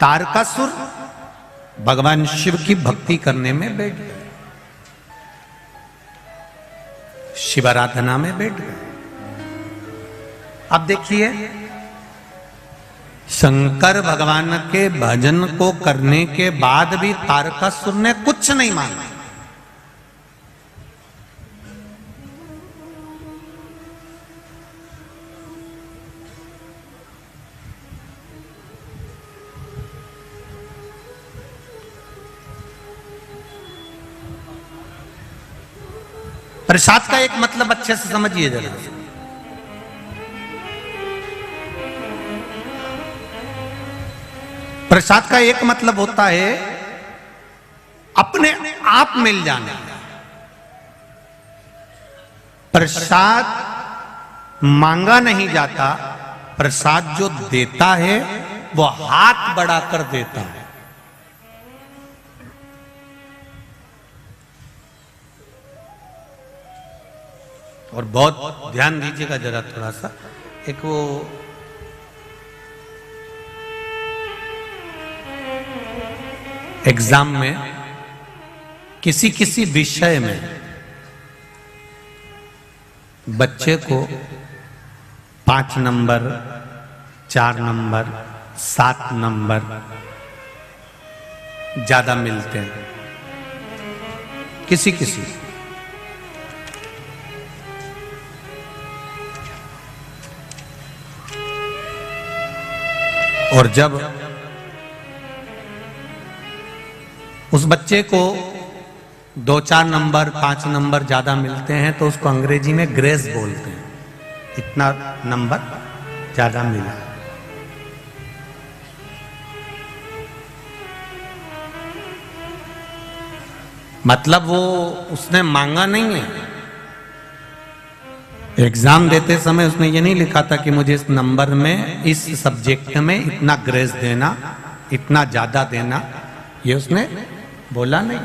तारकासुर भगवान शिव की भक्ति करने में बैठ गए, शिवाराधना में बैठ गए। अब देखिए, शंकर भगवान के भजन को करने के बाद भी तारकासुर ने कुछ नहीं मांगा। प्रसाद का एक मतलब अच्छे से समझिए जरा। प्रसाद का एक मतलब होता है अपने आप मिल जाना। प्रसाद मांगा नहीं जाता, प्रसाद जो देता है वो हाथ बढ़ाकर देता है। और बहुत ध्यान दीजिएगा जरा थोड़ा सा, एक वो एग्जाम में किसी विषय में बच्चे को 5 नंबर, 4 नंबर, 7 नंबर ज्यादा मिलते हैं, किसी और जब उस बच्चे को 2-4 नंबर, 5 नंबर ज्यादा मिलते हैं तो उसको अंग्रेजी में ग्रेस बोलते हैं, इतना नंबर ज्यादा मिला। मतलब वो उसने मांगा नहीं है। एग्जाम देते समय उसने ये नहीं लिखा था कि मुझे इस नंबर में, इस सब्जेक्ट में इतना ग्रेस देना, इतना ज्यादा देना, ये उसने बोला नहीं।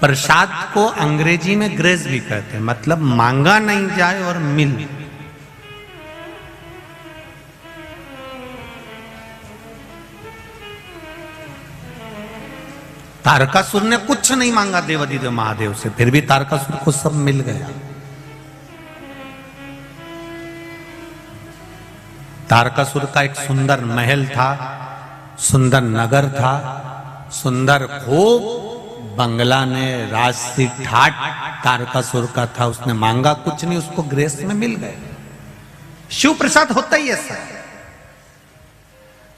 प्रसाद को अंग्रेजी में ग्रेस भी कहते हैं, मतलब मांगा नहीं जाए और मिल। तारकासुर ने कुछ नहीं मांगा देवाधिदेव महादेव से, फिर भी तारकासुर को सब मिल गया। तारकासुर का एक सुंदर महल था, सुंदर नगर था, सुंदर खूब बंगला ने राजसी ठाट तारकासुर का था। उसने मांगा कुछ नहीं, उसको ग्रेस में मिल गए। शिव प्रसाद होता ही ऐसा है।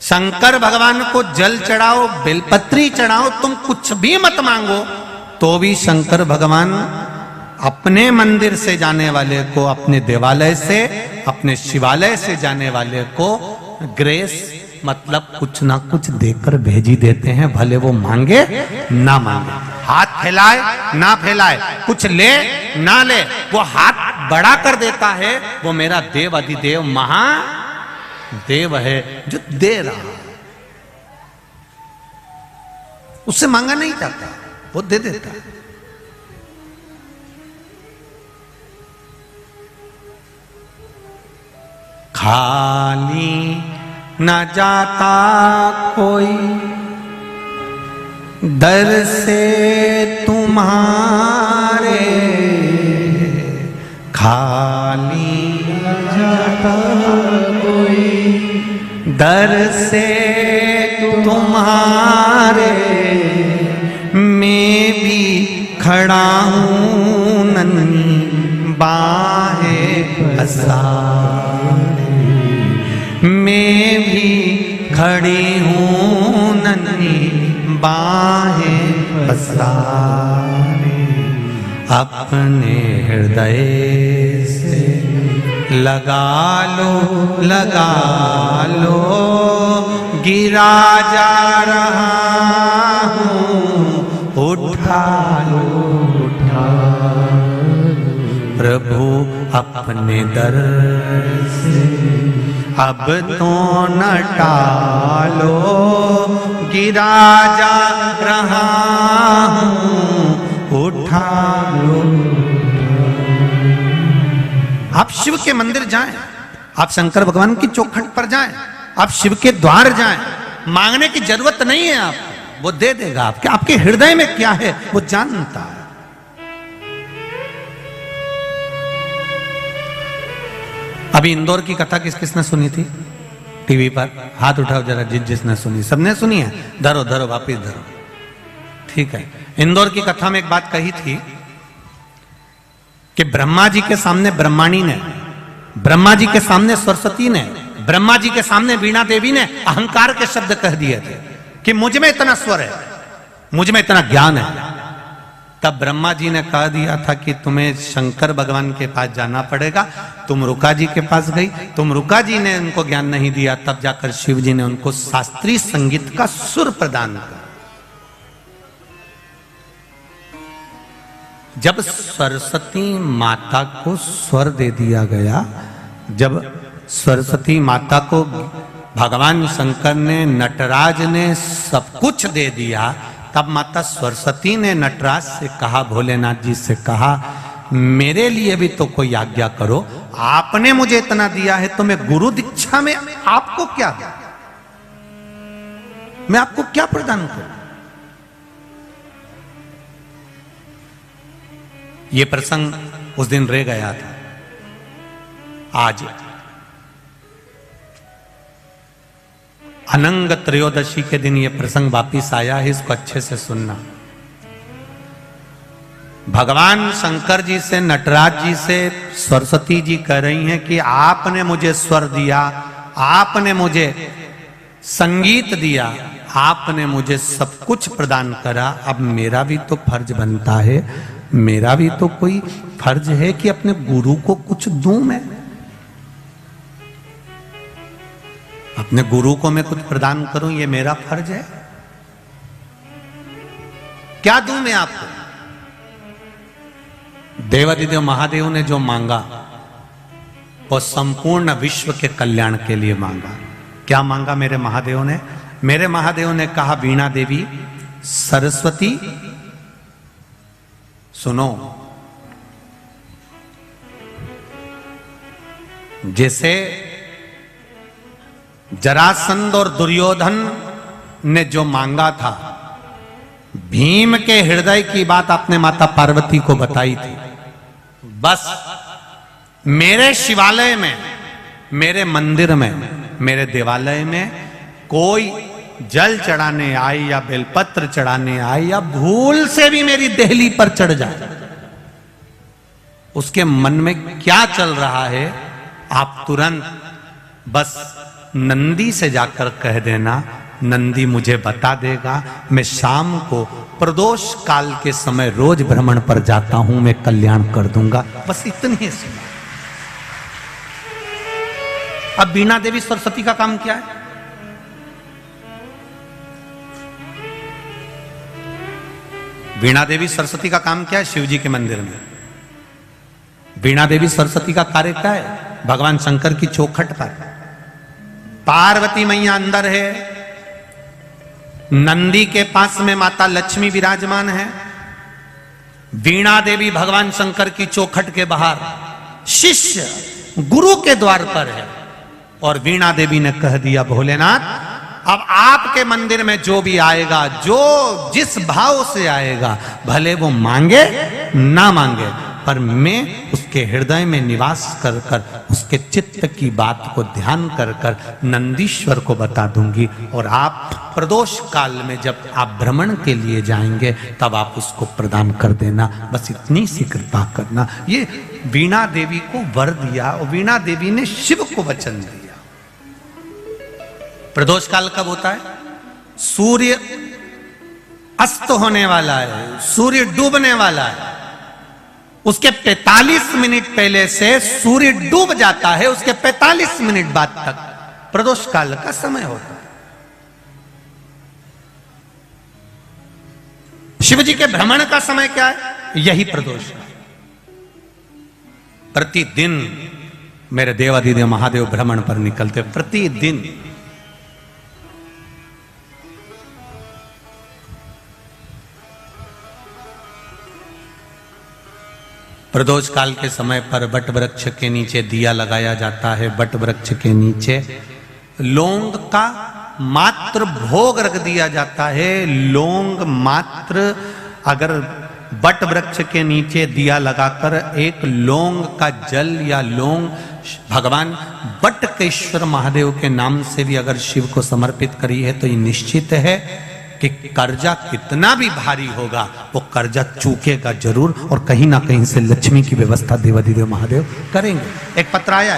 शंकर भगवान को जल चढ़ाओ, बेलपत्री चढ़ाओ, तुम कुछ भी मत मांगो तो भी शंकर भगवान अपने मंदिर से जाने वाले को, अपने देवालय से, अपने शिवालय से जाने वाले को ग्रेस मतलब कुछ ना कुछ देकर भेजी देते हैं, भले वो मांगे ना मांगे, हाथ फैलाए ना फैलाए, कुछ ले ना ले, वो हाथ बढ़ा कर देता है। वो मेरा देव अधिदेव महादेव है जो दे रहा है, उससे मांगा नहीं जाता, वो दे देता है। खाली न जाता कोई दर से तुम्हारे, खाली न जाता कोई दर से तुम्हारे, मैं भी खड़ा हूँ नन्ही बाहें पसारे, मैं भी खड़ी हूँ नन्ही बाहें पसारे, अपने हृदय से लगा लो गिरा जा रहा हूँ, उठा लो प्रभु अपने दर से, अब तो न टालो गिरा जा रहा हूँ, उठा लो। आप शिव के मंदिर जाएं, आप शंकर भगवान की चौखट पर जाएं, आप शिव के द्वार जाएं, मांगने की जरूरत नहीं है आपको, वो दे देगा। आपके हृदय में क्या है वो जानता है। अभी इंदौर की कथा किस किसने सुनी थी टीवी पर? हाथ उठाओ जरा, जिसने सुनी। सबने सुनी है? धरो धरो, वापिस धरो। ठीक है। इंदौर की कथा में एक बात कही थी कि ब्रह्मा जी के सामने ब्रह्माणी ने, ब्रह्मा जी के सामने सरस्वती ने, ब्रह्मा जी के सामने वीणा देवी ने अहंकार के शब्द कह दिए थे कि मुझ में इतना स्वर है, मुझ में इतना ज्ञान है। तब ब्रह्मा जी ने कह दिया था कि तुम्हें शंकर भगवान के पास जाना पड़ेगा। तुम रुका जी के पास गई, तुम रुका जी ने उनको ज्ञान नहीं दिया, तब जाकर शिव जी ने उनको शास्त्रीय संगीत का सुर प्रदान किया। जब सरस्वती माता को स्वर दे दिया गया, जब सरस्वती माता को भगवान शंकर ने, नटराज ने सब कुछ दे दिया, तब माता सरस्वती ने नटराज से कहा, भोलेनाथ जी से कहा, मेरे लिए भी तो कोई आज्ञा करो। आपने मुझे इतना दिया है तो मैं गुरु दीक्षा में आपको क्या, मैं आपको क्या प्रदान करूं? ये प्रसंग उस दिन रह गया था। आज अनंग त्रयोदशी के दिन ये प्रसंग वापिस आया है, इसको अच्छे से सुनना। भगवान शंकर जी से, नटराज जी से सरस्वती जी कह रही हैं कि आपने मुझे स्वर दिया, आपने मुझे संगीत दिया, आपने मुझे सब कुछ प्रदान करा। अब मेरा भी तो फर्ज बनता है, मेरा भी तो कोई फर्ज है कि अपने गुरु को कुछ दूं। मैं अपने गुरु को मैं कुछ प्रदान करूं, ये मेरा फर्ज है। क्या दूं मैं आपको? देवादिदेव महादेव ने जो मांगा वो संपूर्ण विश्व के कल्याण के लिए मांगा। क्या मांगा मेरे महादेव ने? मेरे महादेव ने कहा, वीणा देवी, सरस्वती सुनो, जैसे जरासंध और दुर्योधन ने जो मांगा था, भीम के हृदय की बात आपने माता पार्वती को बताई थी। बस मेरे शिवालय में, मेरे मंदिर में, मेरे देवालय में कोई जल चढ़ाने आए या बेलपत्र चढ़ाने आए या भूल से भी मेरी देहली पर चढ़ जाए, उसके मन में क्या चल रहा है आप तुरंत बस नंदी से जाकर कह देना, नंदी मुझे बता देगा। मैं शाम को प्रदोष काल के समय रोज भ्रमण पर जाता हूं, मैं कल्याण कर दूंगा। बस इतनी सी। अब वीणा देवी सरस्वती का काम क्या है? वीणा देवी सरस्वती का काम क्या है? शिव जी के मंदिर में वीणा देवी सरस्वती का कार्य क्या है? भगवान शंकर की चौखट पर पार्वती मैया अंदर है, नंदी के पास में माता लक्ष्मी विराजमान है, वीणा देवी भगवान शंकर की चौखट के बाहर शिष्य गुरु के द्वार पर है। और वीणा देवी ने कह दिया, भोलेनाथ, अब आपके मंदिर में जो भी आएगा, जो जिस भाव से आएगा, भले वो मांगे ना मांगे, पर मैं उसके हृदय में निवास कर कर उसके चित्त की बात को ध्यान कर कर नंदीश्वर को बता दूंगी। और आप प्रदोष काल में जब आप भ्रमण के लिए जाएंगे तब आप उसको प्रदान कर देना। बस इतनी सी कृपा करना। ये वीणा देवी को वर दिया और वीणा देवी ने शिव को वचन दिया। प्रदोष काल कब होता है? सूर्य अस्त होने वाला है, सूर्य डूबने वाला है, उसके 45 मिनट पहले से सूर्य डूब जाता है, उसके 45 मिनट बाद तक प्रदोष काल का समय होता है। शिव जी के भ्रमण का समय क्या है? यही प्रदोष है। प्रतिदिन मेरे देवादिदेव महादेव भ्रमण पर निकलते, प्रतिदिन। प्रदोष काल के समय पर बट वृक्ष के नीचे दिया लगाया जाता है। बट वृक्ष के नीचे लौंग का मात्र भोग रख दिया जाता है। लौंग मात्र, अगर बट वृक्ष के नीचे दिया लगाकर एक लौंग का जल या लौंग भगवान बटकेश्वर महादेव के नाम से भी अगर शिव को समर्पित करी है, तो ये निश्चित है कि कर्जा कितना भी भारी होगा वो कर्जा चूकेगा जरूर, और कहीं ना कहीं से लक्ष्मी की व्यवस्था देवाधिदेव महादेव करेंगे। एक पत्र आया